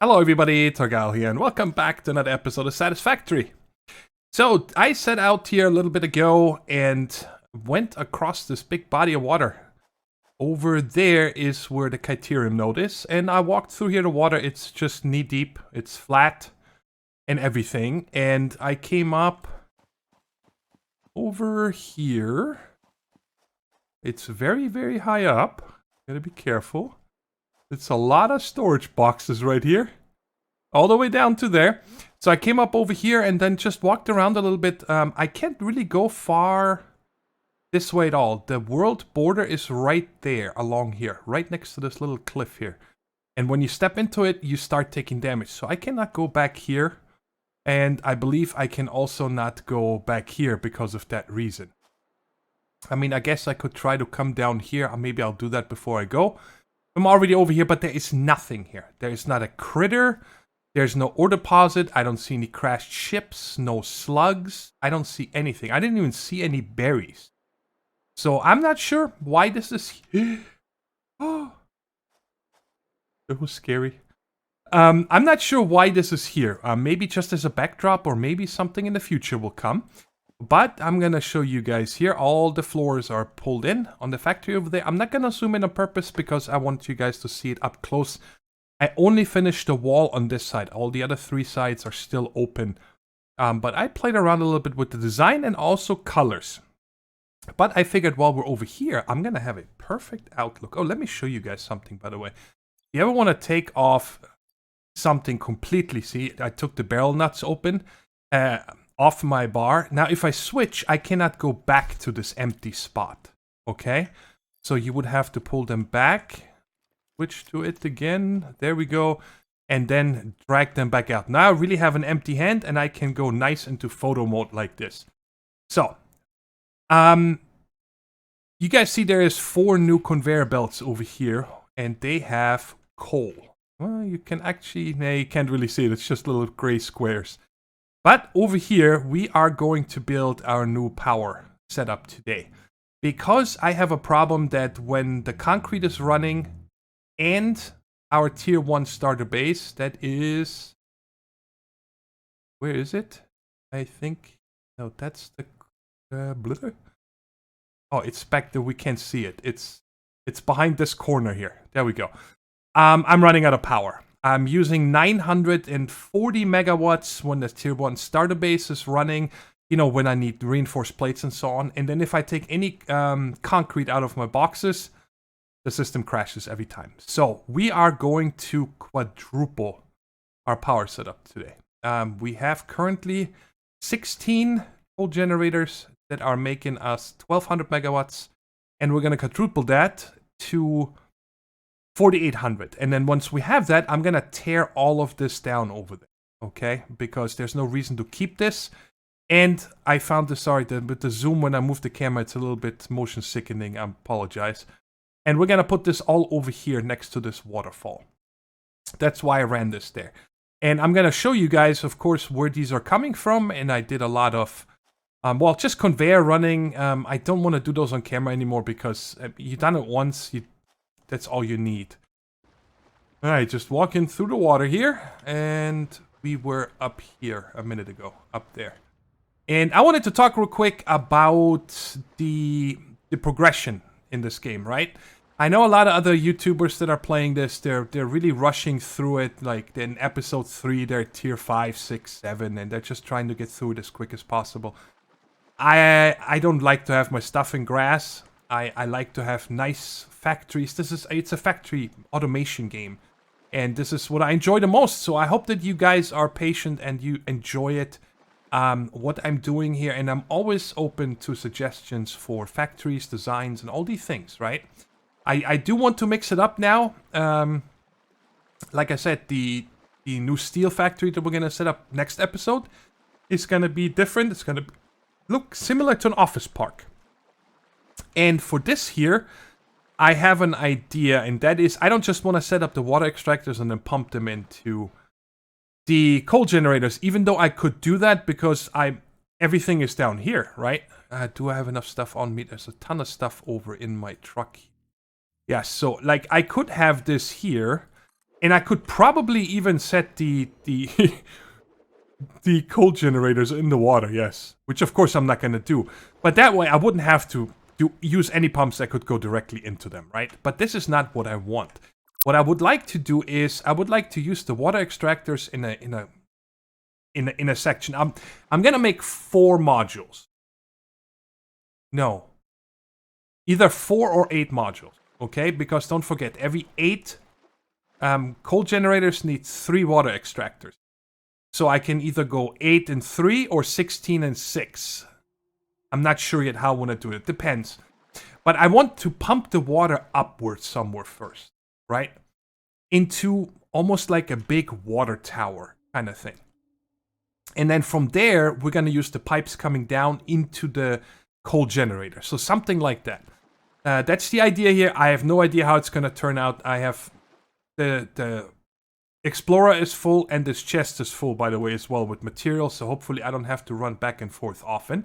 Hello everybody, Thorgal here, and welcome back to another episode of Satisfactory. So, I set out here a little bit ago and went across this big body of water. Over there is where the Criterium node is, and I walked through here. The water, it's just knee deep, it's flat, and everything. And I came up over here. It's very, very high up. Gotta be careful. It's a lot of storage boxes right here. All the way down to there. So I came up over here and then just walked around a little bit. I can't really go far this way at all. The world border is right there, along here. Right next to this little cliff here. And when you step into it, you start taking damage. So I cannot go back here. And I believe I can also not go back here because of that reason. I mean, I guess I could try to come down here. Maybe I'll do that before I go. I'm already over here, but there is nothing here. There is not a critter. There's no ore deposit. I don't see any crashed ships. No slugs. I don't see anything. I didn't even see any berries. So I'm not sure why this is... Oh, it was scary. I'm not sure why this is here. Maybe just as a backdrop, or maybe something in the future will come. But I'm gonna show you guys here. All the floors are pulled in on the factory over there. I'm not gonna zoom in on purpose because I want you guys to see it up close. I only finished the wall on this side. All the other three sides are still open. But I played around a little bit with the design and also colors. But I figured while we're over here, I'm gonna have a perfect outlook. Oh, let me show you guys something, by the way. If you ever want to take off something completely, see, I took the barrel nuts open. Off my bar. Now, if I switch, I cannot go back to this empty spot. Okay? So you would have to pull them back. Switch to it again. There we go. And then drag them back out. Now I really have an empty hand and I can go nice into photo mode like this. So, you guys see there is 4 new conveyor belts over here. And they have coal. Well, you can actually, you can't really see it. It's just little gray squares. But over here, we are going to build our new power setup today. Because I have a problem that when the concrete is running and our tier 1 starter base, that is... Where is it? I think... No, that's the... Blitter? Oh, it's back there. We can't see it. It's behind this corner here. There we go. I'm running out of power. I'm using 940 megawatts when the tier 1 starter base is running, you know, when I need reinforced plates and so on. And then if I take any concrete out of my boxes, the system crashes every time. So we are going to quadruple our power setup today. We have currently 16 coal generators that are making us 1200 megawatts. And we're going to quadruple that to 4,800. And then once we have that, I'm going to tear all of this down over there. Okay? Because there's no reason to keep this. And I found this, sorry, with the zoom when I move the camera, it's a little bit motion sickening. I apologize. And we're going to put this all over here next to this waterfall. That's why I ran this there. And I'm going to show you guys, of course, where these are coming from. And I did a lot of, well, just conveyor running. I don't want to do those on camera anymore because you've done it once, that's all you need. Alright, just walking through the water here. And we were up here a minute ago. Up there. And I wanted to talk real quick about the progression in this game, right? I know a lot of other YouTubers that are playing this, they're really rushing through it. Like in episode 3, they're tier 5, 6, 7. And they're just trying to get through it as quick as possible. I don't like to have my stuff in grass. I like to have nice factories. It's a factory automation game. And this is what I enjoy the most. So I hope that you guys are patient and you enjoy it. What I'm doing here. And I'm always open to suggestions for factories, designs, and all these things, right? I do want to mix it up now. Like I said, the new steel factory that we're going to set up next episode is going to be different. It's going to look similar to an office park. And for this here, I have an idea, and that is, I don't just want to set up the water extractors and then pump them into the coal generators, even though I could do that because everything is down here, right? Do I have enough stuff on me? There's a ton of stuff over in my truck. Yeah, so, like, I could have this here, And I could probably even set the the coal generators in the water, yes. Which of course I'm not going to do. But that way I wouldn't have to use any pumps that could go directly into them, right? But this is not what I want. What I would like to do is I would like to use the water extractors in a section. I'm going to make 4 modules. No. Either 4 or 8 modules, okay? Because don't forget, every 8 coal generators need 3 water extractors. So I can either go 8 and 3 or 16 and 6. I'm not sure yet how I want to do it. Depends. But I want to pump the water upwards somewhere first, right? Into almost like a big water tower kind of thing. And then from there, we're going to use the pipes coming down into the coal generator. So something like that. That's the idea here. I have no idea how it's going to turn out. I have the Explorer is full, and this chest is full, by the way, as well, with material. So hopefully I don't have to run back and forth often.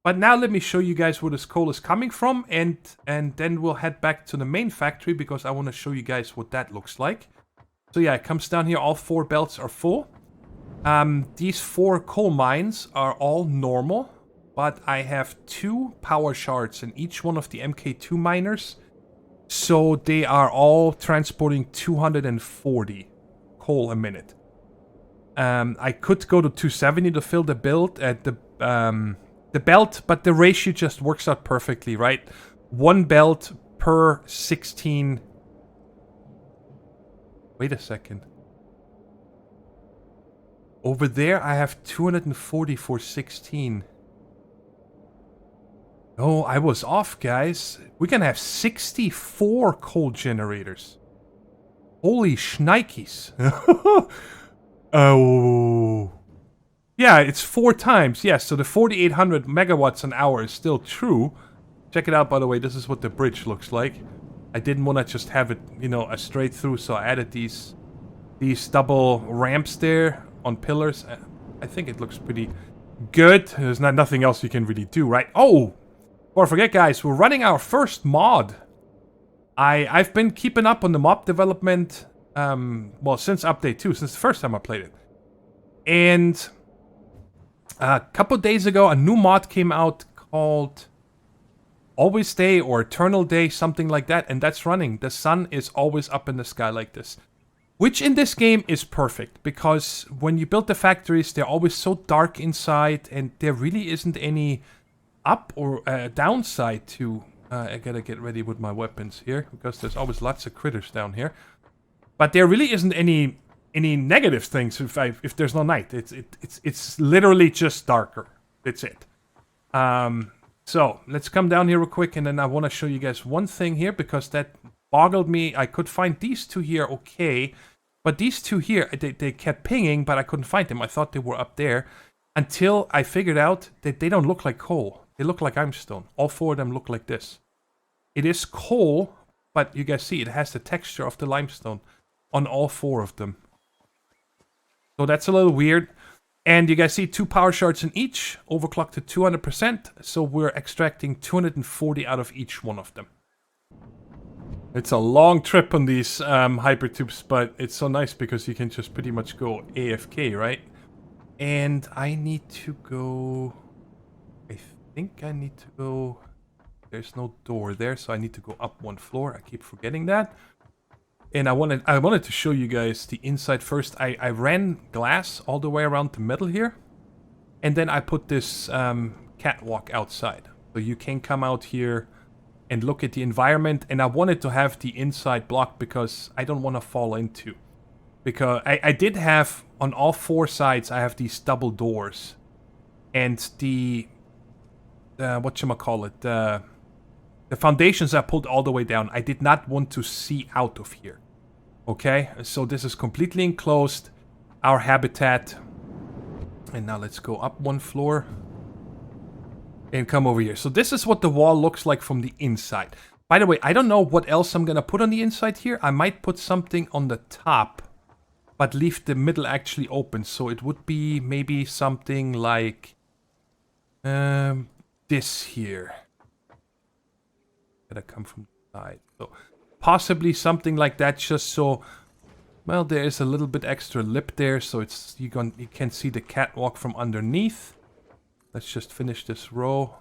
But now let me show you guys where this coal is coming from, and then we'll head back to the main factory, because I want to show you guys what that looks like. So yeah, it comes down here. All 4 belts are full. These 4 coal mines are all normal. But I have 2 power shards in each one of the MK2 miners. So they are all transporting 240 coal a minute. I could go to 270 to fill the build at the belt, but the ratio just works out perfectly, right? 1 belt per 16. Wait a second. Over there I have 240 for 16. Oh, I was off, guys. We can have 64 coal generators. Holy shnikes. Oh. Yeah, it's 4 times. Yes, so the 4,800 megawatts an hour is still true. Check it out, by the way. This is what the bridge looks like. I didn't want to just have it, you know, a straight through, so I added these double ramps there on pillars. I think it looks pretty good. There's nothing else you can really do, right? Oh! Don't forget, guys, we're running our first mod. I've been keeping up on the mod development, well, since update 2, since the first time I played it. And a couple days ago, a new mod came out called Always Day or Eternal Day, something like that, and that's running. The sun is always up in the sky like this. Which in this game is perfect, because when you build the factories, they're always so dark inside, and there really isn't any up or downside to... I gotta get ready with my weapons here, because there's always lots of critters down here. But there really isn't any negative things if there's no night. It's literally just darker. That's it. So let's come down here real quick, and then I want to show you guys one thing here, because that boggled me. I could find these 2 here, okay, but these 2 here, they kept pinging, but I couldn't find them. I thought they were up there, until I figured out that they don't look like coal. They look like limestone. All 4 of them look like this. It is coal, but you guys see it has the texture of the limestone on all 4 of them. So that's a little weird. And you guys see 2 power shards in each, overclocked to 200%. So we're extracting 240 out of each one of them. It's a long trip on these hypertubes, but it's so nice because you can just pretty much go AFK, right? And I need to go... I think I need to go... There's no door there, so I need to go up 1 floor. I keep forgetting that. And I wanted to show you guys the inside first. I ran glass all the way around the middle here. And then I put this catwalk outside. So you can come out here and look at the environment. And I wanted to have the inside blocked because I don't want to fall into. Because I did have, on all 4 sides, I have these double doors. And the whatchamacallit, the foundations I pulled all the way down. I did not want to see out of here. Okay, so this is completely enclosed, our habitat. And now let's go up 1 floor. And come over here. So this is what the wall looks like from the inside. By the way, I don't know what else I'm gonna put on the inside here. I might put something on the top, but leave the middle actually open. So it would be maybe something like this here. Gotta come from the side. So possibly something like that, just so Well, there is a little bit extra lip there, so it's you can see the catwalk from underneath. Let's just finish this row.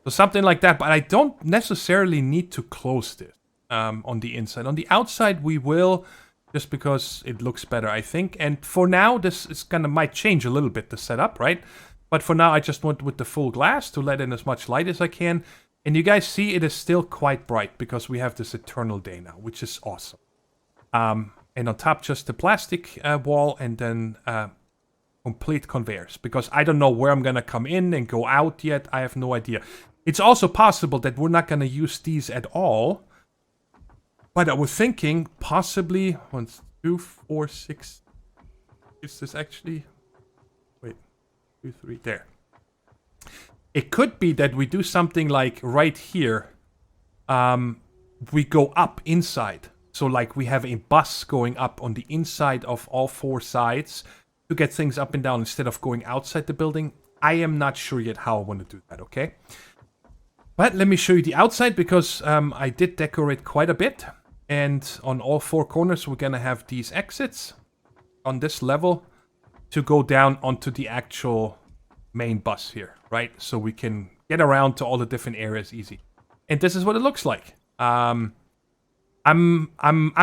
So something like that, but I don't necessarily need to close this on the inside. On the outside, we will, just because it looks better, I think. And for now, this is might change a little bit, the setup, right? But for now, I just went with the full glass to let in as much light as I can. And you guys see it is still quite bright because we have this eternal day now, which is awesome. And on top, just the plastic wall and then complete conveyors. Because I don't know where I'm going to come in and go out yet. I have no idea. It's also possible that we're not going to use these at all. But I was thinking possibly 1, 2, 4, 6. Is this actually... Wait. 2, 3. There. It could be that we do something like right here. We go up inside. So like we have a bus going up on the inside of all 4 sides to get things up and down instead of going outside the building. I am not sure yet how I want to do that, okay? But let me show you the outside because I did decorate quite a bit. And on all 4 corners, we're going to have these exits on this level to go down onto the actual main bus here, right? So we can get around to all the different areas easy. And this is what it looks like. I'm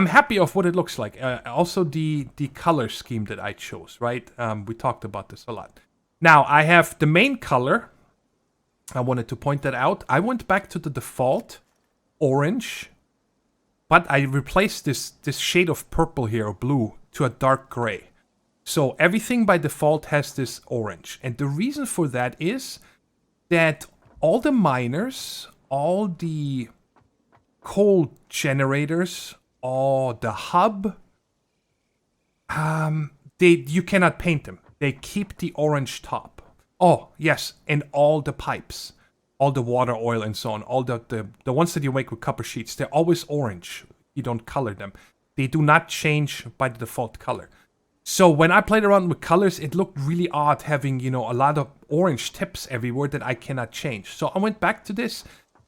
happy of what it looks like. Also the color scheme that I chose, right? We talked about this a lot. Now I have the main color. I wanted to point that out. I went back to the default orange, but I replaced this shade of purple here, or blue, to a dark gray. So everything by default has this orange. And the reason for that is that all the miners, all the coal generators, all the hub, you cannot paint them. They keep the orange top. Oh, yes, and all the pipes, all the water, oil, and so on, all the ones that you make with copper sheets, they're always orange. You don't color them. They do not change by the default color. So when I played around with colors, it looked really odd having, you know, a lot of orange tips everywhere that I cannot change. So I went back to this,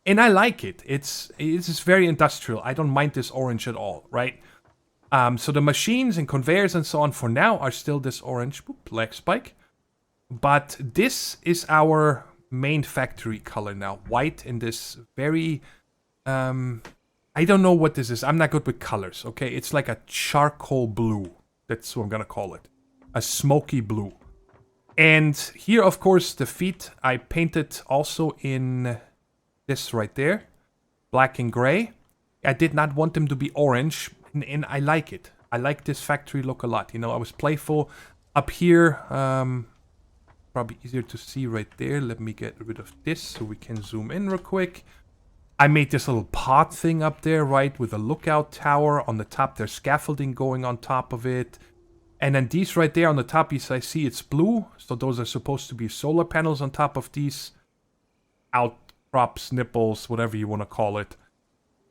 and I like it. It's very industrial. I don't mind this orange at all, right? So the machines and conveyors and so on for now are still this orange lag spike. But this is our main factory color now. White in this very... I don't know what this is. I'm not good with colors, okay? It's like a charcoal blue. That's what I'm gonna call it. A smoky blue. And here, of course, the feet I painted also in this right there. Black and gray. I did not want them to be orange, and I like it. I like this factory look a lot. You know, I was playful. Up here, probably easier to see right there. Let me get rid of this so we can zoom in real quick. I made this little pod thing up there, right, with a lookout tower. On the top, there's scaffolding going on top of it. And then these right there on the top, I see it's blue. So those are supposed to be solar panels on top of these outcrops, nipples, whatever you want to call it.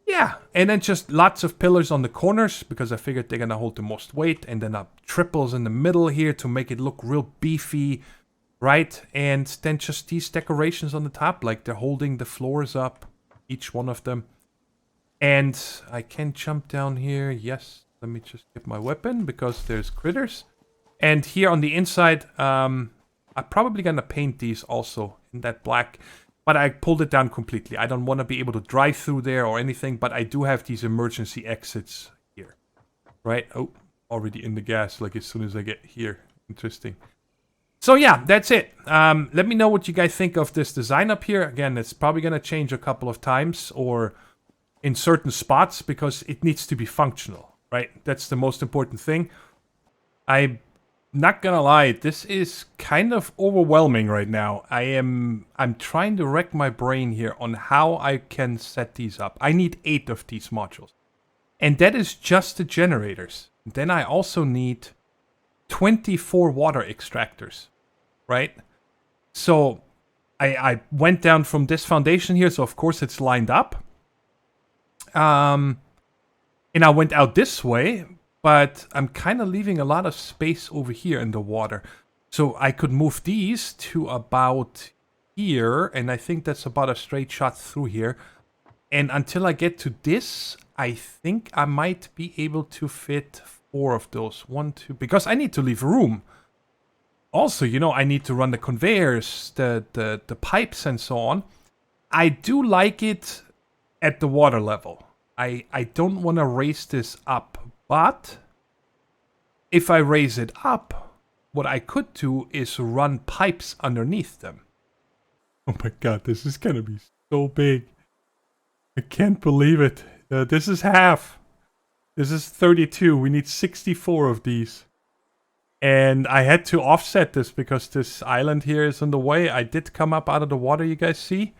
Yeah, and then just lots of pillars on the corners because I figured they're going to hold the most weight. And then triples in the middle here to make it look real beefy, right? And then just these decorations on the top, like they're holding the floors up. Each one of them. And I can jump down here. Yes, let me just get my weapon because there's critters. And here on the inside, I'm probably gonna paint these also in that black. But I pulled it down completely. I don't want to be able to drive through there or anything, but I do have these emergency exits here. Right? Oh, already in the gas, like as soon as I get here. Interesting. So yeah, that's it. Let me know what you guys think of this design up here. Again, it's probably going to change a couple of times or in certain spots because it needs to be functional, right? That's the most important thing. I'm not going to lie, this is kind of overwhelming right now. I'm trying to wreck my brain here on how I can set these up. I need 8 of these modules. And that is just the generators. Then I also need 24 water extractors. Right? So I went down from this foundation here, so of course it's lined up. And I went out this way, but I'm kind of leaving a lot of space over here in the water. So I could move these to about here, and I think that's about a straight shot through here. And until I get to this, I think I might be able to fit 4 of those. 1, 2, because I need to leave room. Also, you know, I need to run the conveyors, the pipes and so on. I do like it at the water level. I don't want to raise this up, but if I raise it up, what I could do is run pipes underneath them. Oh my god, this is gonna be so big. I can't believe it. This is half. This is 32. We need 64 of these. And I had to offset this because this island here is in the way. I did come up out of the water, you guys see.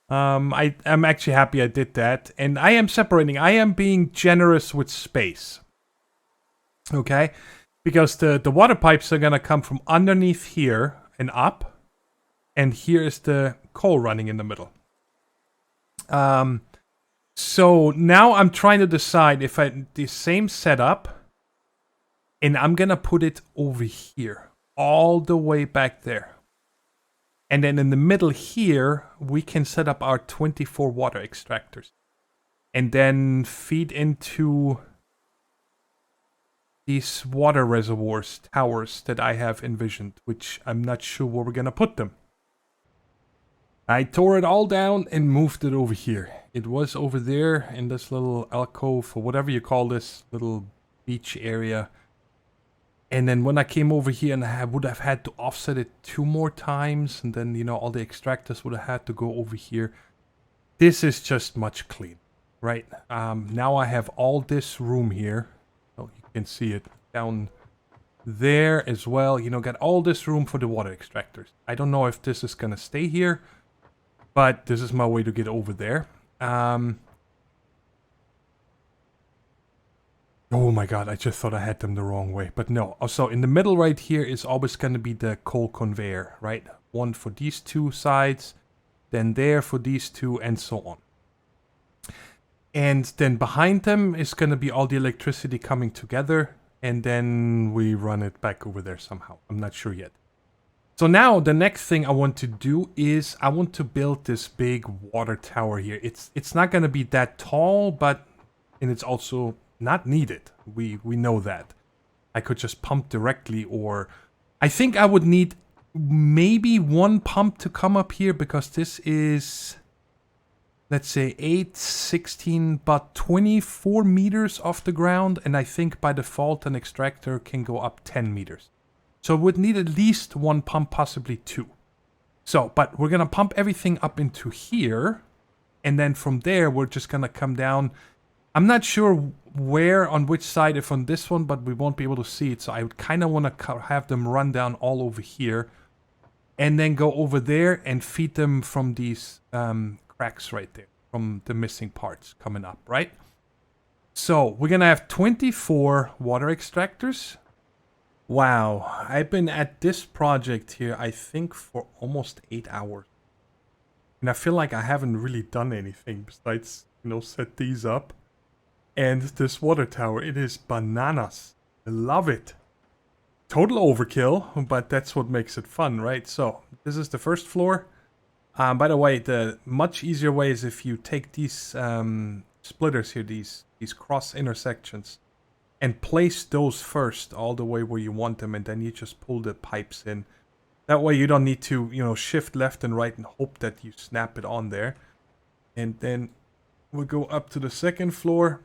I'm actually happy I did that. And I am separating. I am being generous with space. Okay? Because the water pipes are going to come from underneath here and up. And here is the coal running in the middle. So now I'm trying to decide if the same setup. And I'm going to put it over here. All the way back there. And then in the middle here, we can set up our 24 water extractors. And then feed into these water reservoirs, towers that I have envisioned. Which I'm not sure where we're going to put them. I tore it all down and moved it over here. It was over there in this little alcove, or whatever you call this little beach area. And then when I came over here and I would have had to offset it 2 more times. And then, you know, all the extractors would have had to go over here. This is just much clean, right? Now I have all this room here. Oh, you can see it down there as well. You know, got all this room for the water extractors. I don't know if this is going to stay here. But this is my way to get over there. Oh my god, I just thought I had them the wrong way. But no. So in the middle right here is always going to be the coal conveyor, right? One for these 2 sides. Then there for these 2 and so on. And then behind them is going to be all the electricity coming together. And then we run it back over there somehow. I'm not sure yet. So now the next thing I want to do is I want to build this big water tower here. It's not going to be that tall, but and it's also not needed. We know that. I could just pump directly, or I think I would need maybe 1 pump to come up here because this is, let's say 8, 16, but 24 meters off the ground, and I think by default an extractor can go up 10 meters. So it would need at least 1 pump, possibly 2. So, but we're going to pump everything up into here. And then from there, we're just going to come down. I'm not sure where, on which side, if on this one, but we won't be able to see it. So I would kind of want to have them run down all over here. And then go over there and feed them from these cracks right there. From the missing parts coming up, right? So we're going to have 24 water extractors. Wow, I've been at this project here, I think, for almost 8 hours. And I feel like I haven't really done anything besides, you know, set these up. And this water tower, it is bananas. I love it. Total overkill, but that's what makes it fun, right? So, this is the first floor. By the way, the much easier way is if you take these splitters here, these cross intersections. And place those first all the way where you want them, and then you just pull the pipes in. That way you don't need to, you know, shift left and right and hope that you snap it on there. And then we'll go up to the second floor.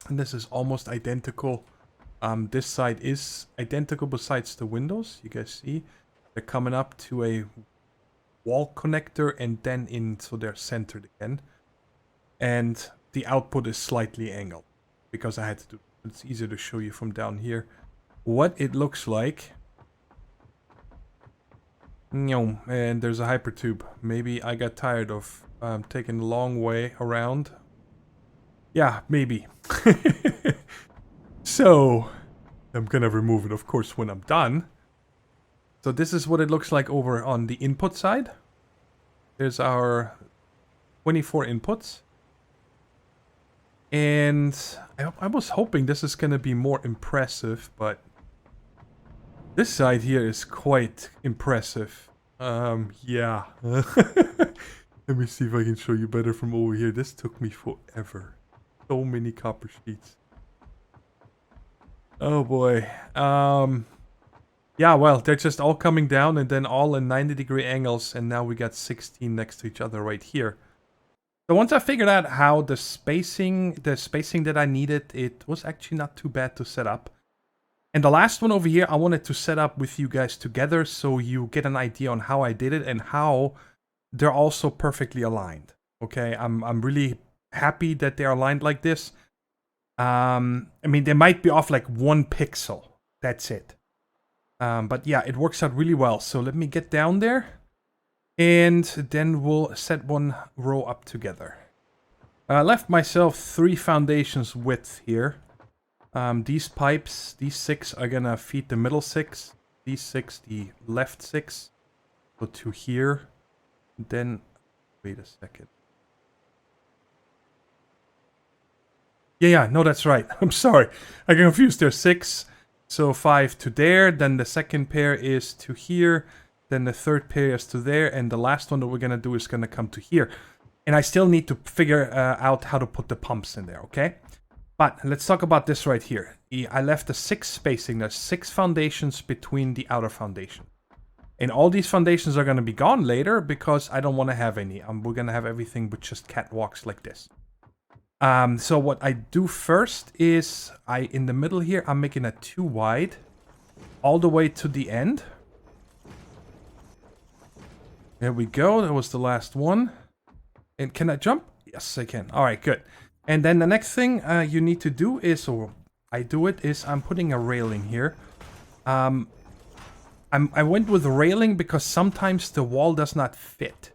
And this is almost identical. This side is identical besides the windows. You guys see? They're coming up to a wall connector and then in, so they're centered again. And the output is slightly angled. Because I had to do it. It's easier to show you from down here what it looks like. And there's a hypertube. Maybe I got tired of taking the long way around. Yeah, maybe. So, I'm gonna remove it, of course, when I'm done. So this is what it looks like over on the input side. There's our 24 inputs. And I was hoping this is going to be more impressive, but this side here is quite impressive. Yeah. Let me see if I can show you better from over here. This took me forever. So many copper sheets. Oh boy. Yeah, well, they're just all coming down and then all in 90-degree angles, and now we got 16 next to each other right here. So once I figured out how the spacing that I needed, it was actually not too bad to set up. And the last one over here, I wanted to set up with you guys together so you get an idea on how I did it and how they're also perfectly aligned. Okay, I'm really happy that they're aligned like this. I mean, they might be off like 1 pixel. That's it. But yeah, it works out really well. So let me get down there. And then we'll set one row up together. I left myself 3 foundations width here. These pipes, these 6 are gonna feed the middle 6. These 6, the left 6. Go to here. Then, wait a second. Yeah, no, that's right. I'm sorry. I got confused. There's 6. So 5 to there. Then the second pair is to here. Then the third pair is to there. And the last one that we're going to do is going to come to here. And I still need to figure out how to put the pumps in there, okay? But let's talk about this right here. I left the 6 spacing. There's 6 foundations between the outer foundation. And all these foundations are going to be gone later because I don't want to have any. We're going to have everything with just catwalks like this. So what I do first is, in the middle here, I'm making a 2 wide all the way to the end. There we go. That was the last one. And can I jump? Yes, I can. All right, good. And then the next thing you need to do is, or I do it, is I'm putting a railing here. I went with a railing because sometimes the wall does not fit.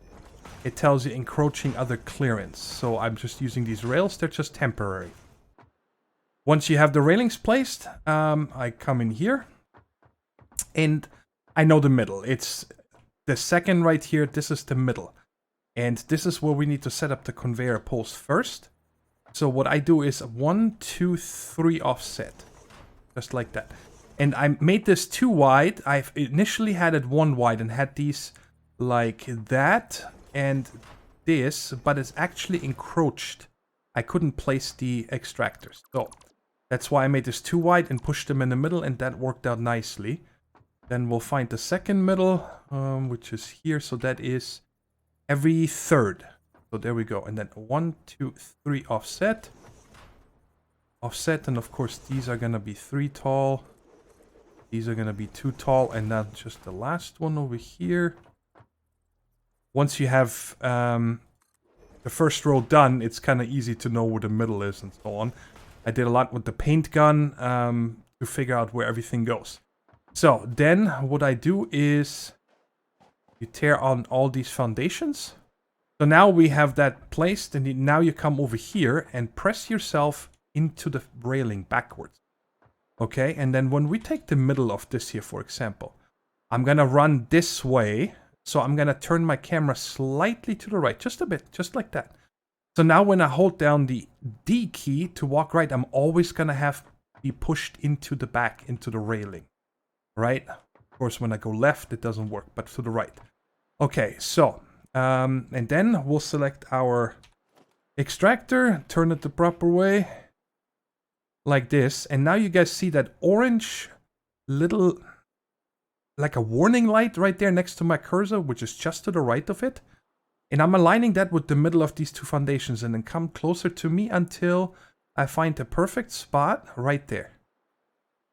It tells you encroaching other clearance. So I'm just using these rails. They're just temporary. Once you have the railings placed, I come in here. And I know the middle. It's the second right here. This is the middle. And this is where we need to set up the conveyor poles first. So what I do is 1, 2, 3 offset. Just like that. And I made this 2 wide. I've initially had it 1 wide and had these like that. And this, but it's actually encroached. I couldn't place the extractors. So that's why I made this 2 wide and pushed them in the middle, and that worked out nicely. Then we'll find the second middle, which is here. So that is every third. So there we go. And then 1, 2, 3 offset. Offset, and of course these are going to be 3 tall. These are going to be 2 tall, and then just the last one over here. Once you have the first row done, it's kind of easy to know where the middle is and so on. I did a lot with the paint gun to figure out where everything goes. So then what I do is you tear on all these foundations. So now we have that placed, and now you come over here and press yourself into the railing backwards. Okay, and then when we take the middle of this here, for example, I'm going to run this way. So I'm going to turn my camera slightly to the right, just a bit, just like that. So now when I hold down the D key to walk right, I'm always going to have be pushed into the back, into the railing, right? Of course, when I go left, it doesn't work, but to the right. Okay, so, and then we'll select our extractor, turn it the proper way, like this. And now you guys see that orange little, like a warning light right there next to my cursor, which is just to the right of it. And I'm aligning that with the middle of these 2 foundations, and then come closer to me until I find the perfect spot right there.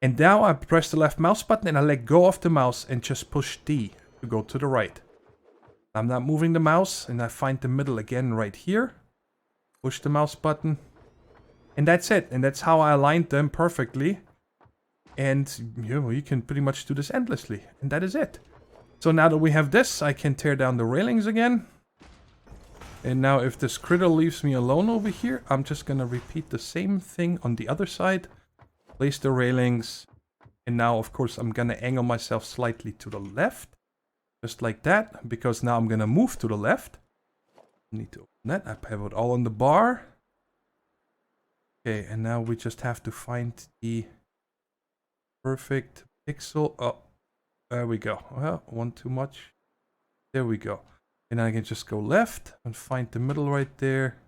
And now I press the left mouse button and I let go of the mouse and just push D to go to the right. I'm not moving the mouse, and I find the middle again right here. Push the mouse button. And that's it. And that's how I aligned them perfectly. And you can pretty much do this endlessly. And that is it. So now that we have this, I can tear down the railings again. And now if this critter leaves me alone over here, I'm just going to repeat the same thing on the other side. Place the railings. And now, of course, I'm going to angle myself slightly to the left. Just like that. Because now I'm going to move to the left. I need to open that. I pivot all on the bar. Okay, and now we just have to find the perfect pixel. Oh, there we go. Well, one too much. There we go. And I can just go left and find the middle right there.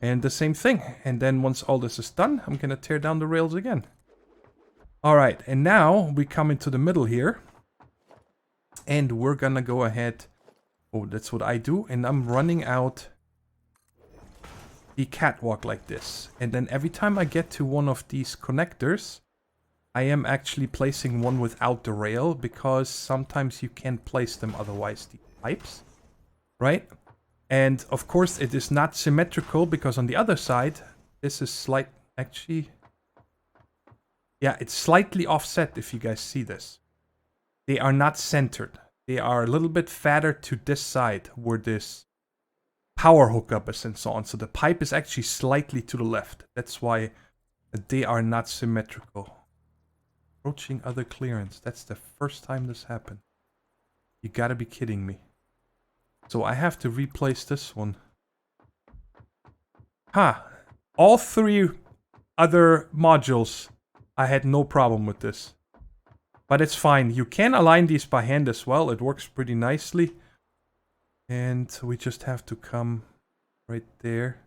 And the same thing. And then once all this is done, I'm going to tear down the rails again. Alright, and now we come into the middle here. And we're going to go ahead. Oh, that's what I do. And I'm running out the catwalk like this. And then every time I get to one of these connectors, I am actually placing one without the rail, because sometimes you can't place them otherwise, the pipes, right? And of course it is not symmetrical, because on the other side, this is actually, yeah, it's slightly offset if you guys see this. They are not centered. They are a little bit fatter to this side, where this power hookup is and so on. So the pipe is actually slightly to the left. That's why they are not symmetrical. Approaching other clearance. That's the first time this happened. You gotta be kidding me. So I have to replace this one. All three other modules, I had no problem with this. But it's fine. You can align these by hand as well. It works pretty nicely. And we just have to come right there.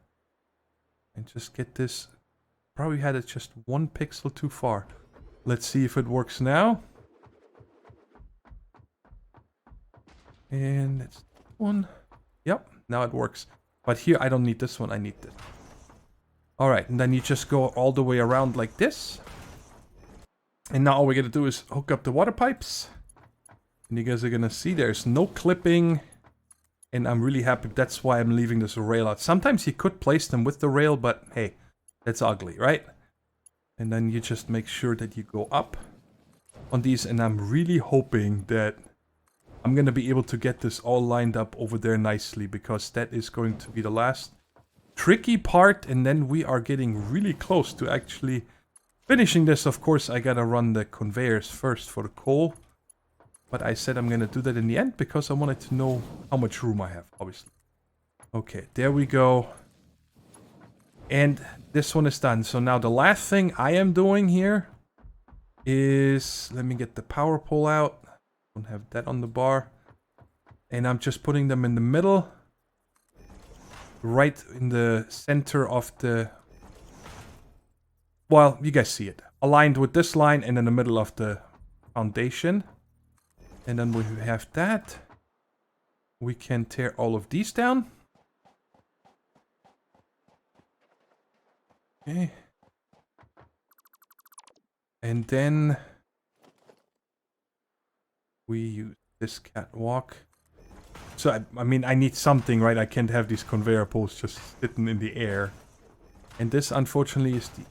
And just get this. Probably had it just 1 pixel too far. Let's see if it works now. And it's one. Yep, now it works. But here I don't need this one, I need this. Alright, and then you just go all the way around like this. And now all we gotta do is hook up the water pipes. And you guys are gonna see there's no clipping. And I'm really happy, that's why I'm leaving this rail out. Sometimes you could place them with the rail, but hey, that's ugly, right? And then you just make sure that you go up on these. And I'm really hoping that I'm going to be able to get this all lined up over there nicely, because that is going to be the last tricky part. And then we are getting really close to actually finishing this. Of course, I got to run the conveyors first for the coal. But I said I'm going to do that in the end, because I wanted to know how much room I have, obviously. Okay, there we go. And this one is done. So now the last thing I am doing here is, let me get the power pole out. Don't have that on the bar. And I'm just putting them in the middle. Right in the center of the, well, you guys see it. Aligned with this line and in the middle of the foundation. And then we have that. We can tear all of these down. Okay. And then we use this catwalk. So, I mean, I need something, right? I can't have these conveyor poles just sitting in the air. And this, unfortunately, is the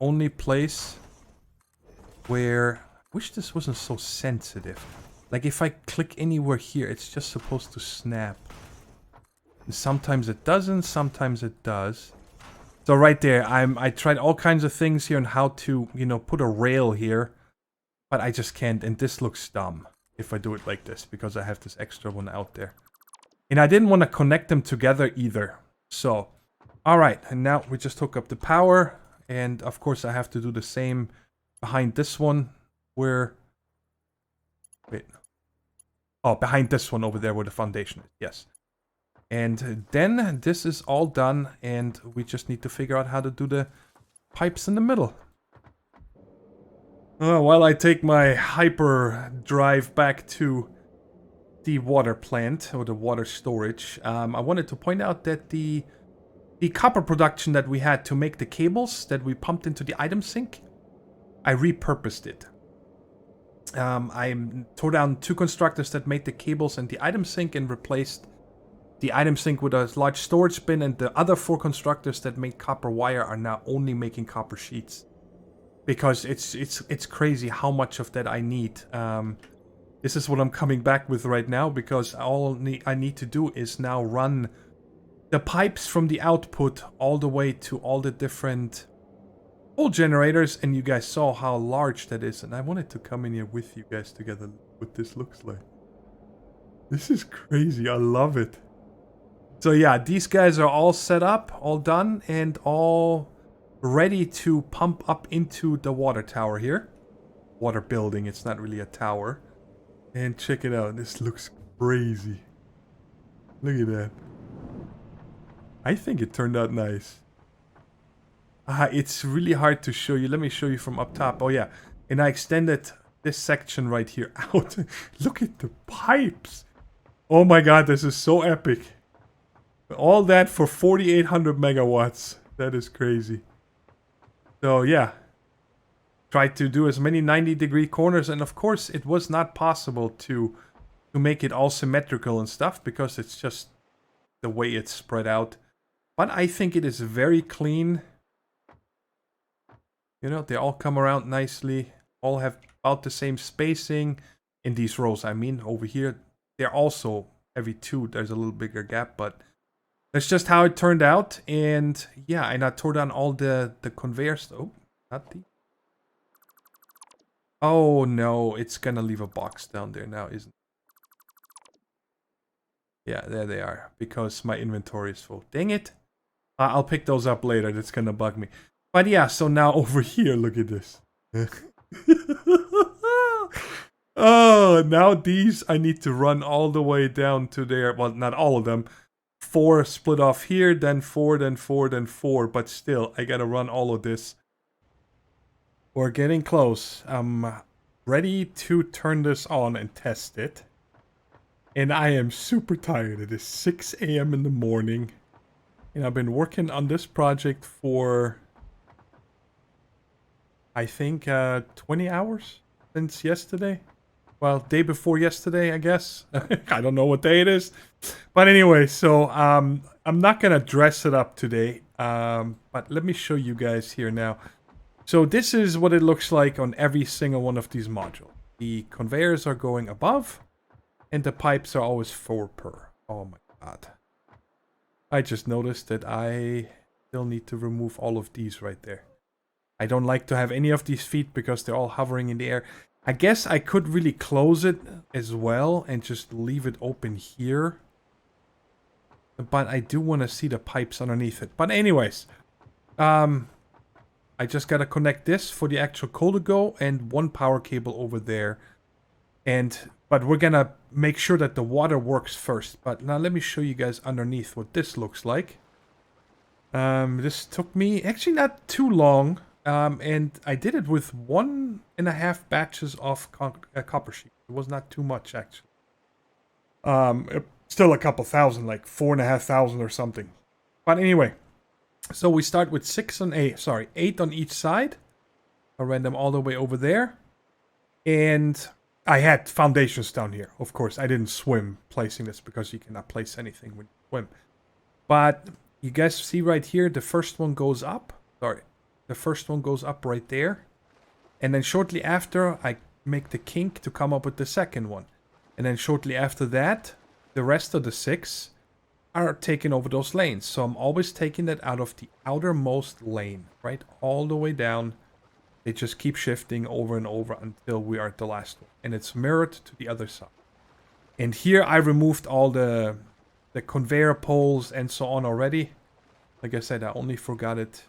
only place where... I wish this wasn't so sensitive. Like, if I click anywhere here, it's just supposed to snap. And sometimes it doesn't, sometimes it does. So right there, I tried all kinds of things here on how to, you know, put a rail here. But I just can't, and this looks dumb if I do it like this, because I have this extra one out there. And I didn't want to connect them together either. So, alright, and now we just hook up the power. And of course I have to do the same behind this one, where... Wait. Oh, behind this one over there where the foundation is, yes. And then this is all done, and we just need to figure out how to do the pipes in the middle. While I take my hyper drive back to the water plant, or the water storage, I wanted to point out that the copper production that we had to make the cables that we pumped into the item sink, I repurposed it. I tore down 2 constructors that made the cables and the item sink, and replaced the item sink with a large storage bin, and the other 4 constructors that made copper wire are now only making copper sheets. Because it's crazy how much of that I need. This is what I'm coming back with right now, because all I need to do is now run the pipes from the output all the way to all the different old generators, and you guys saw how large that is, and I wanted to come in here with you guys together what this looks like. This is crazy, I love it. So yeah, these guys are all set up, all done, and all ready to pump up into the water tower here. Water building, it's not really a tower. And check it out, this looks crazy. Look at that. I think it turned out nice. It's really hard to show you. Let me show you from up top. Oh yeah, and I extended this section right here out. Look at the pipes. Oh my god, this is so epic. All that for 4,800 megawatts. That is crazy. So yeah, tried to do as many 90-degree corners, and of course it was not possible to make it all symmetrical and stuff because it's just the way it's spread out. But I think it is very clean. You know, they all come around nicely. All have about the same spacing in these rows. I mean, over here, they're also every two. There's a little bigger gap, but that's just how it turned out. And yeah, and I tore down all the conveyors. Oh, not the. Oh no, it's gonna leave a box down there now, isn't it? Yeah, there they are, because my inventory is full. Dang it. I'll pick those up later. That's gonna bug me. But yeah, so now over here, look at this. Oh, now these I need to run all the way down to there. Well, not all of them. 4 split off here, then 4, then 4, then 4. But still, I gotta run all of this. We're getting close. I'm ready to turn this on and test it. And I am super tired. It is 6 a.m. in the morning. And I've been working on this project for, I think, 20 hours since yesterday. Well, day before yesterday, I guess. I don't know what day it is. But anyway, so I'm not going to dress it up today. But let me show you guys here now. So this is what it looks like on every single one of these modules. The conveyors are going above. And the pipes are always 4 per. Oh my god. I just noticed that I still need to remove all of these right there. I don't like to have any of these feet because they're all hovering in the air. I guess I could really close it as well and just leave it open here. But I do want to see the pipes underneath it. But anyways, I just gotta connect this for the actual coal to go and 1 power cable over there. But we're gonna make sure that the water works first. But now let me show you guys underneath what this looks like. This took me actually not too long. And I did it with 1.5 batches of copper sheet. It was not too much actually. Still a couple thousand, like 4,500 or something. But anyway, so we start with 8 on each side. I ran them all the way over there. And I had foundations down here. Of course, I didn't swim placing this because you cannot place anything when you swim. But you guys see right here, the first one goes up. Sorry. The first one goes up right there. And then shortly after, I make the kink to come up with the second one. And then shortly after that, the rest of the 6 are taking over those lanes. So I'm always taking that out of the outermost lane, right? All the way down. They just keep shifting over and over until we are at the last one. And it's mirrored to the other side. And here I removed all the conveyor poles and so on already. Like I said, I only forgot it.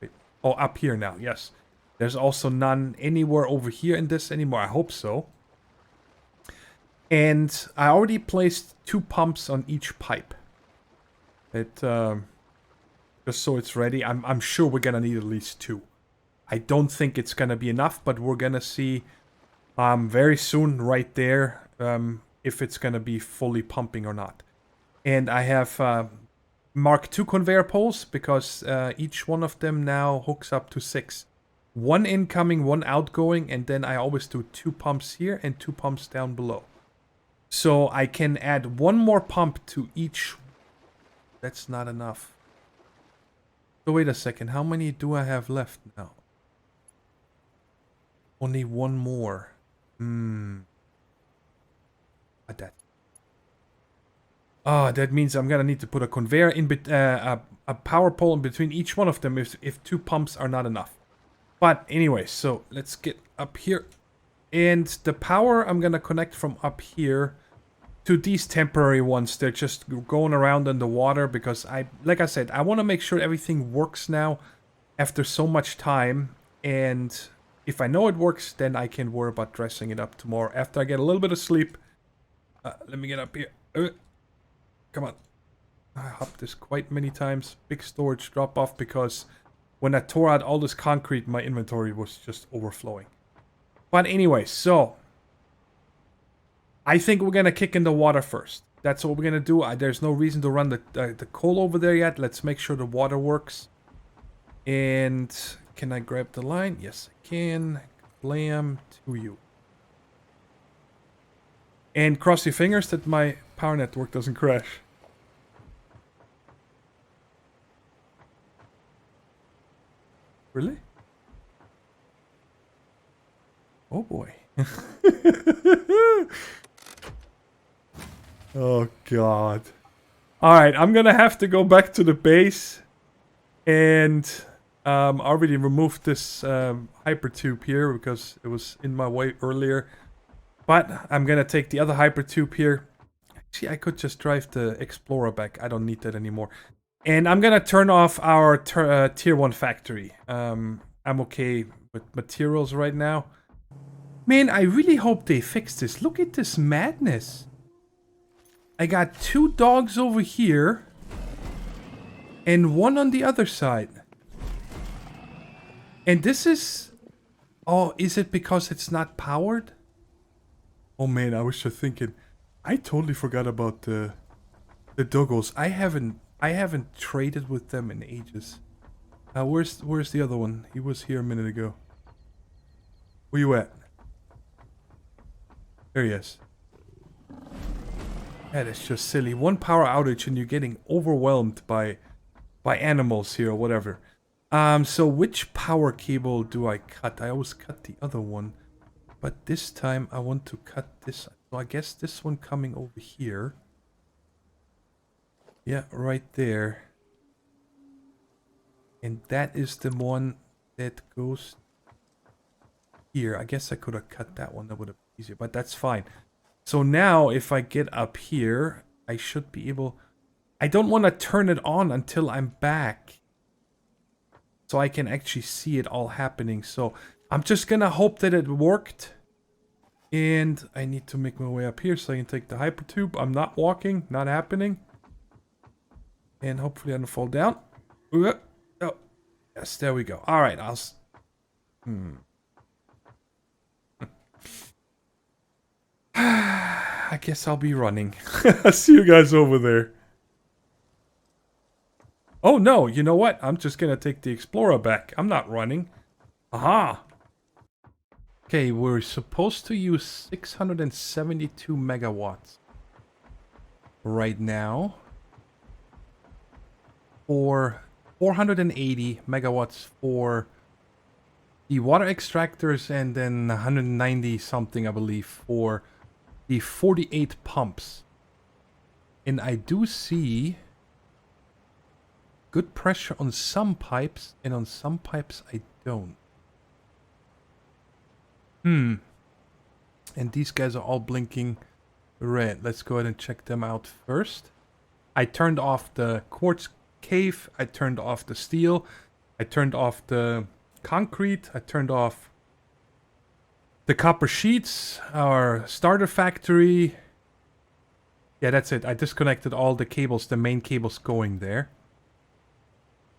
Wait. Oh, up here now, yes. There's also none anywhere over here in this anymore. I hope so. And I already placed 2 pumps on each pipe. Just so it's ready. I'm sure we're gonna need at least 2. I don't think it's gonna be enough, but we're gonna see very soon right there if it's gonna be fully pumping or not. And I have marked 2 conveyor poles because each one of them now hooks up to 6. 1 incoming, 1 outgoing, and then I always do 2 pumps here and 2 pumps down below. So I can add 1 more pump to each. That's not enough. So wait a second, how many do I have left now? Only 1 more. That means I'm gonna need to put a conveyor in a power pole in between each one of them if 2 pumps are not enough. But anyway, so let's get up here. And the power I'm gonna connect from up here to these temporary ones. They're just going around in the water because like I said, I want to make sure everything works now after so much time. And if I know it works, then I can worry about dressing it up tomorrow after I get a little bit of sleep. Let me get up here. Come on. I hopped this quite many times. Big storage drop off because when I tore out all this concrete, my inventory was just overflowing. But anyway, so I think we're gonna kick in the water first. That's what we're gonna do. There's no reason to run the coal over there yet. Let's make sure the water works. And can I grab the line? Yes, I can. Blam to you. And cross your fingers that my power network doesn't crash. Really? Oh boy. Oh god. Alright, I'm gonna have to go back to the base and already removed this hypertube here because it was in my way earlier. But I'm gonna take the other hypertube here. Actually, I could just drive the Explorer back. I don't need that anymore. And I'm gonna turn off our tier 1 factory. I'm okay with materials right now. Man, I really hope they fix this. Look at this madness. I got 2 dogs over here and 1 on the other side. And this is... Oh, is it because it's not powered? Oh man, I was just thinking... I totally forgot about the doggos. I haven't traded with them in ages. Where's the other one? He was here a minute ago. Where you at? There he is. That is just silly. 1 power outage and you're getting overwhelmed by animals here or whatever. So which power cable do I cut? I always cut the other one. But this time I want to cut this. So I guess this one coming over here. Yeah, right there. And that is the one that goes here. I guess I could have cut that one. That would have been easier, but that's fine. So now if I get up here, I should be able... I don't want to turn it on until I'm back. So I can actually see it all happening. So I'm just gonna hope that it worked. And I need to make my way up here so I can take the hypertube. I'm not walking, not happening. And hopefully I don't fall down. Oh, yes, there we go. All right, I guess I'll be running. See you guys over there. Oh no, you know what? I'm just gonna take the Explorer back. I'm not running. Aha! Okay, we're supposed to use 672 megawatts right now. For 480 megawatts for the water extractors and then 190 something, I believe, for the 48 pumps. And I do see good pressure on some pipes, and on some pipes I don't. And these guys are all blinking red. Let's go ahead and check them out first. I turned off the quartz cave. I turned off the steel. I turned off the concrete. I turned off the copper sheets. Our starter factory. Yeah, that's it. I disconnected all the cables, the main cables going there.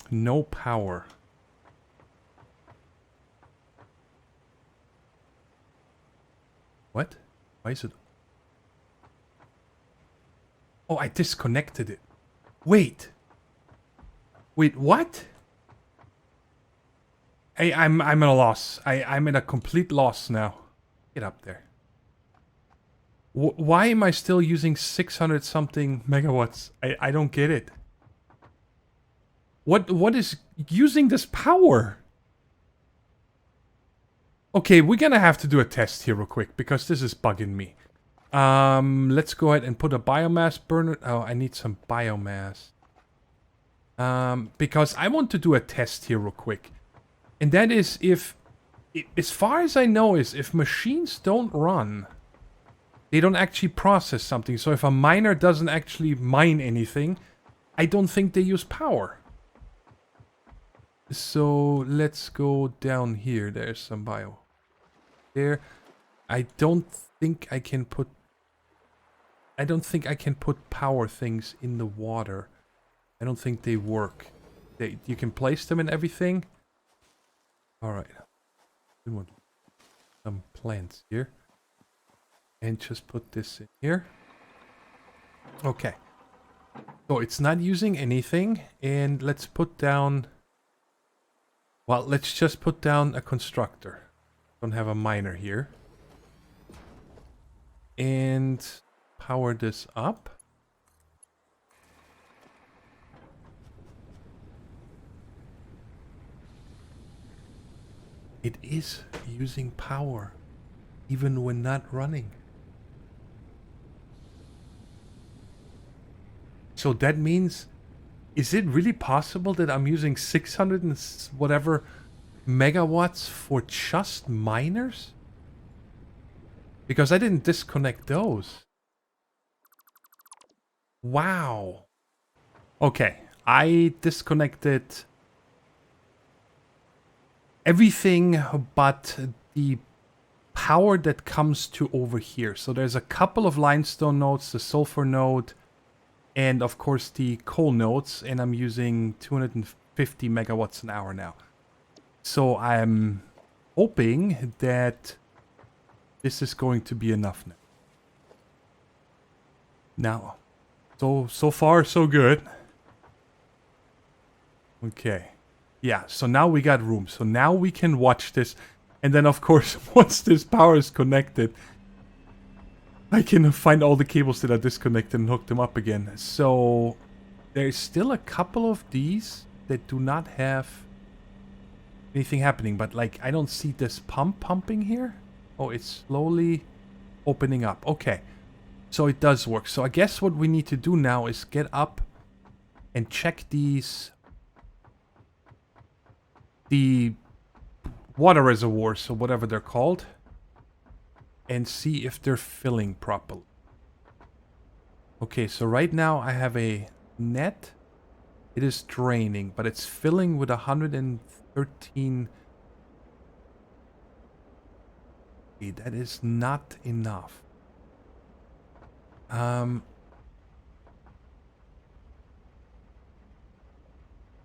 No power. What? Why is it? Oh, I disconnected it. Wait. Wait, what? I'm at a loss. I'm at a complete loss now. Get up there. Why am I still using 600 something megawatts? I don't get it. What is using this power? Okay, we're gonna have to do a test here real quick because this is bugging me. Let's go ahead and put a biomass burner. Oh, I need some biomass. Because I want to do a test here real quick. And that is if as far as I know, is if machines don't run, they don't actually process something. So if a miner doesn't actually mine anything, I don't think they use power. So let's go down here. There's some bio. There. I don't think I can put power things in the water. I don't think they work. You can place them in everything. Alright. We want some plants here. And just put this in here. Okay. So it's not using anything. And let's put down... Well, let's just put down a constructor. Don't have a miner here. And power this up. It is using power, even when not running. So that means, is it really possible that I'm using 600 and whatever megawatts for just miners? Because I didn't disconnect those. Wow. Okay, I disconnected everything but the power that comes to over here. So there's a couple of limestone nodes, the sulfur node, and of course the coal nodes, and I'm using 250 megawatts an hour now. So I'm hoping that this is going to be enough now. So far so good. Okay. Yeah, so now we got room. So now we can watch this. And then, of course, once this power is connected, I can find all the cables that are disconnected and hook them up again. So there's still a couple of these that do not have anything happening. But, like, I don't see this pump pumping here. Oh, it's slowly opening up. Okay, so it does work. So I guess what we need to do now is get up and check these... the water reservoirs, or whatever they're called, and see if they're filling properly. Okay, so right now I have a net. It is draining, but it's filling with 113. Okay, that is not enough.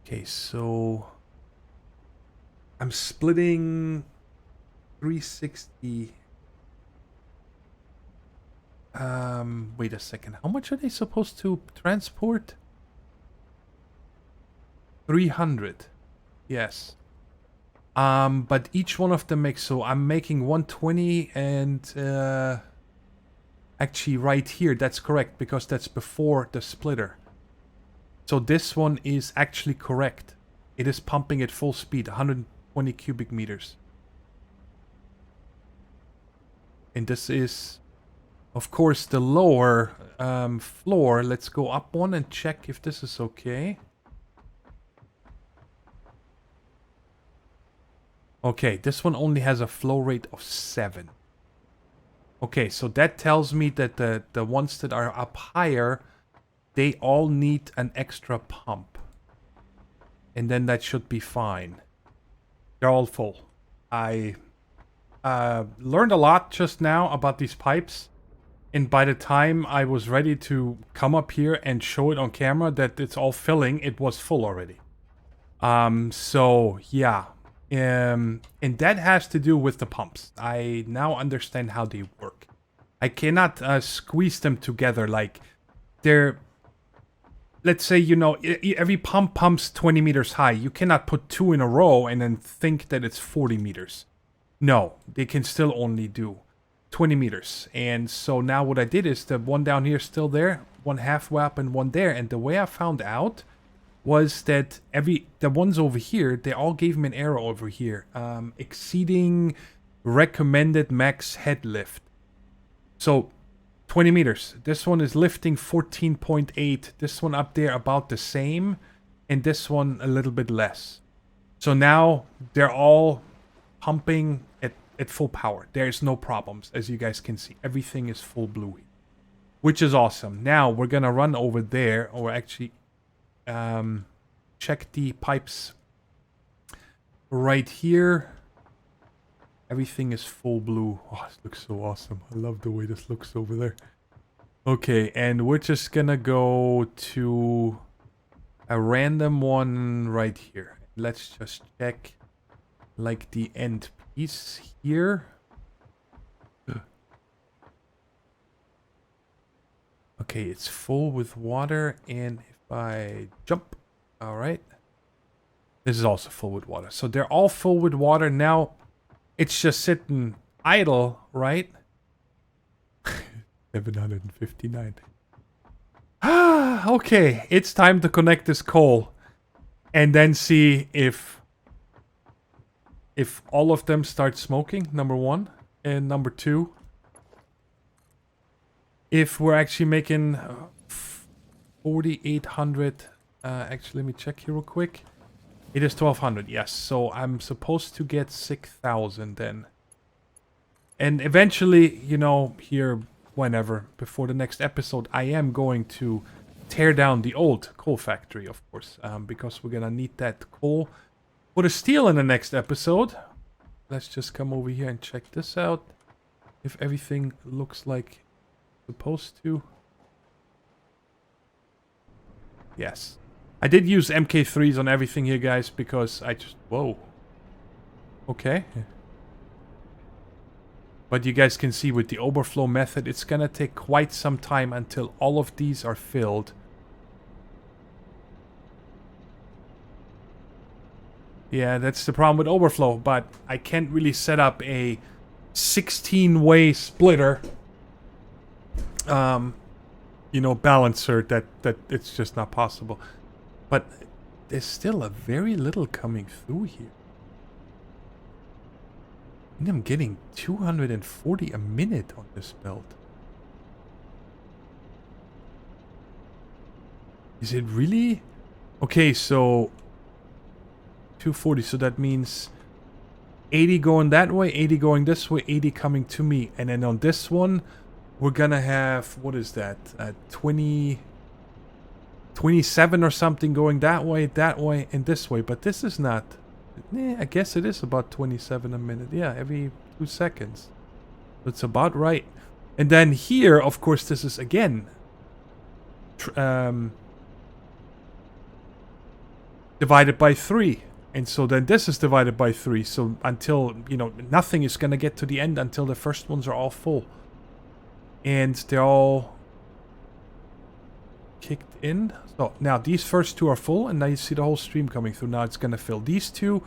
Okay, so I'm splitting 360. Wait a second. How much are they supposed to transport? 300. Yes. But each one of them makes, so I'm making 120 and actually right here, that's correct because that's before the splitter. So this one is actually correct. It is pumping at full speed, 120 cubic meters. And this is, of course, the lower floor. Let's go up one and check if this is okay. Okay, this one only has a flow rate of 7. Okay, so that tells me that the ones that are up higher, they all need an extra pump. And then that should be fine. They're all full. I learned a lot just now about these pipes. And by the time I was ready to come up here and show it on camera that it's all filling, it was full already. So, yeah. And that has to do with the pumps. I now understand how they work. I cannot squeeze them together like they're... Let's say, you know, every pump pumps 20 meters high. You cannot put 2 in a row and then think that it's 40 meters. No, they can still only do 20 meters. And so now what I did is the one down here is still there, one halfway up and one there. And the way I found out was that the ones over here, they all gave me an arrow over here. Exceeding recommended max head lift. So 20 meters. This one is lifting 14.8. This one up there about the same. And this one a little bit less. So now they're all pumping at full power. There's no problems, as you guys can see. Everything is full blue. Which is awesome. Now we're going to run over there. Or actually check the pipes right here. Everything is full blue. Oh, this looks so awesome. I love the way this looks over there. Okay, and we're just gonna go to a random one right here. Let's just check like the end piece here. Okay, it's full with water, and if I jump, all right. This is also full with water. So they're all full with water. Now it's just sitting idle, right? 759. Ah, okay. It's time to connect this coal and then see if all of them start smoking, number one. And number two, if we're actually making 4,800. Actually, let me check here real quick. It is 1,200, yes. So I'm supposed to get 6,000 then. And eventually, you know, here, whenever, before the next episode, I am going to tear down the old coal factory, of course. Because we're gonna need that coal for the steel in the next episode. Let's just come over here and check this out. If everything looks like supposed to. Yes. I did use MK3s on everything here, guys, because I just... Whoa. Okay. But you guys can see with the overflow method, it's gonna take quite some time until all of these are filled. Yeah, that's the problem with overflow, but I can't really set up a 16-way splitter, you know, balancer that it's just not possible. But there's still a very little coming through here. And I'm getting 240 a minute on this belt. Is it really? Okay, so 240, so that means 80 going that way, 80 going this way, 80 coming to me. And then on this one, we're gonna have, what is that? 27 or something going that way, and this way. But this is not... I guess it is about 27 a minute. Yeah, every 2 seconds. That's about right. And then here, of course, this is again... divided by 3. And so then this is divided by 3. So until, you know, nothing is going to get to the end until the first ones are all full. And they're all kicked in. So now these first two are full, and now you see the whole stream coming through. Now it's going to fill these two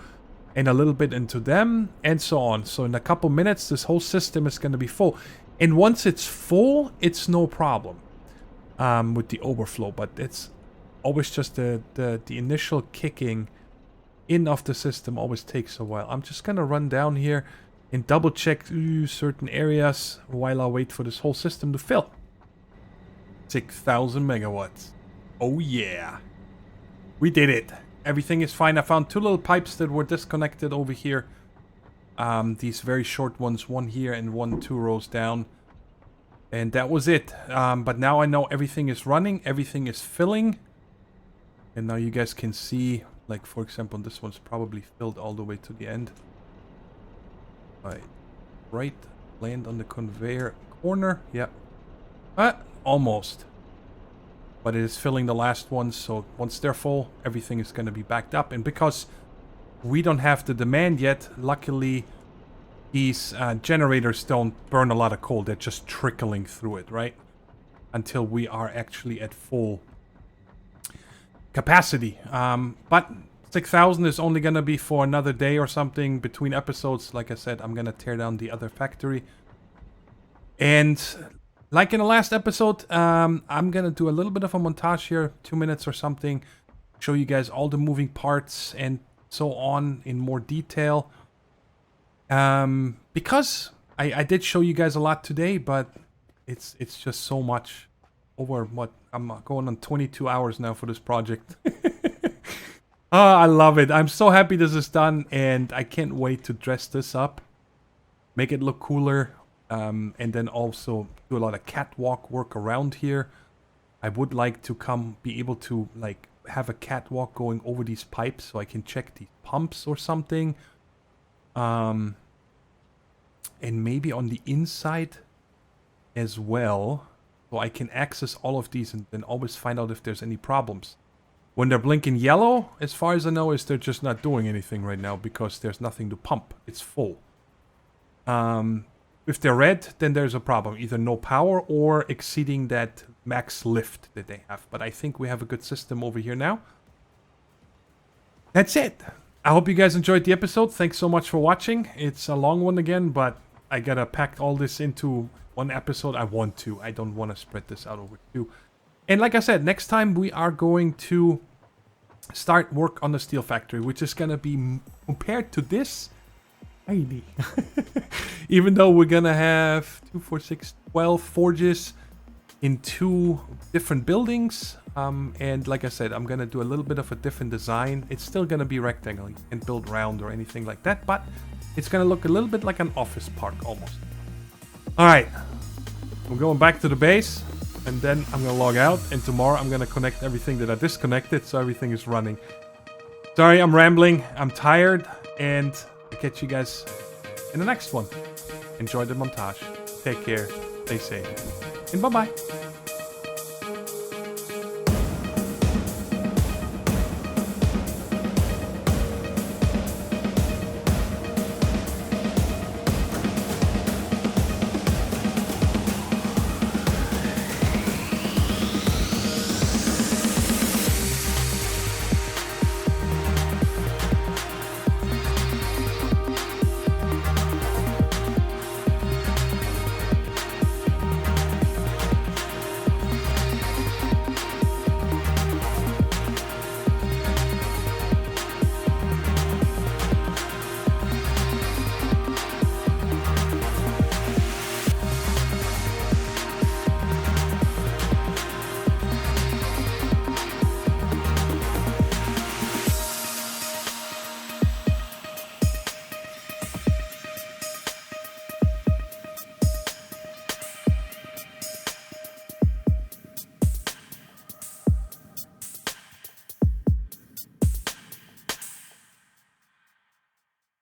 and a little bit into them and so on. So in a couple minutes, this whole system is going to be full. And once it's full, it's no problem with the overflow. But it's always just the initial kicking in of the system always takes a while. I'm just going to run down here and double check certain areas while I wait for this whole system to fill. 6,000 megawatts. Oh yeah. We did it. Everything is fine. I found 2 little pipes that were disconnected over here. These very short ones, one here and one 2 rows down. And that was it. But now I know everything is running. Everything is filling. And now you guys can see, like for example, this one's probably filled all the way to the end. Right, land on the conveyor corner. Yep. Almost. But it is filling the last ones, so once they're full, everything is going to be backed up. And because we don't have the demand yet, luckily, these generators don't burn a lot of coal. They're just trickling through it, right? Until we are actually at full capacity. But 6,000 is only going to be for another day or something between episodes. Like I said, I'm going to tear down the other factory. And like in the last episode, I'm going to do a little bit of a montage here, 2 minutes or something. Show you guys all the moving parts and so on in more detail. Because I did show you guys a lot today, but it's just so much over what... I'm going on 22 hours now for this project. Oh, I love it. I'm so happy this is done, and I can't wait to dress this up. Make it look cooler, and then also do a lot of catwalk work around here. I would like to be able to, like, have a catwalk going over these pipes so I can check these pumps or something. And maybe on the inside as well. So I can access all of these and then always find out if there's any problems. When they're blinking yellow, as far as I know, is they're just not doing anything right now because there's nothing to pump. It's full. If they're red, then there's a problem. Either no power or exceeding that max lift that they have. But I think we have a good system over here now. That's it. I hope you guys enjoyed the episode. Thanks so much for watching. It's a long one again, but I gotta pack all this into one episode. I want to. I don't want to spread this out over two. And like I said, next time we are going to start work on the steel factory, which is gonna be compared to this tiny. Even though we're gonna have 2, 4, 6, 12 forges in 2 different buildings. And like I said, I'm gonna do a little bit of a different design. It's still gonna be rectangle. You can't build round or anything like that, but it's gonna look a little bit like an office park almost. Alright, I'm going back to the base, and then I'm gonna log out, and tomorrow I'm gonna connect everything that I disconnected so everything is running. Sorry, I'm rambling, I'm tired, and I'll catch you guys in the next one. Enjoy the montage. Take care, stay safe, and bye-bye.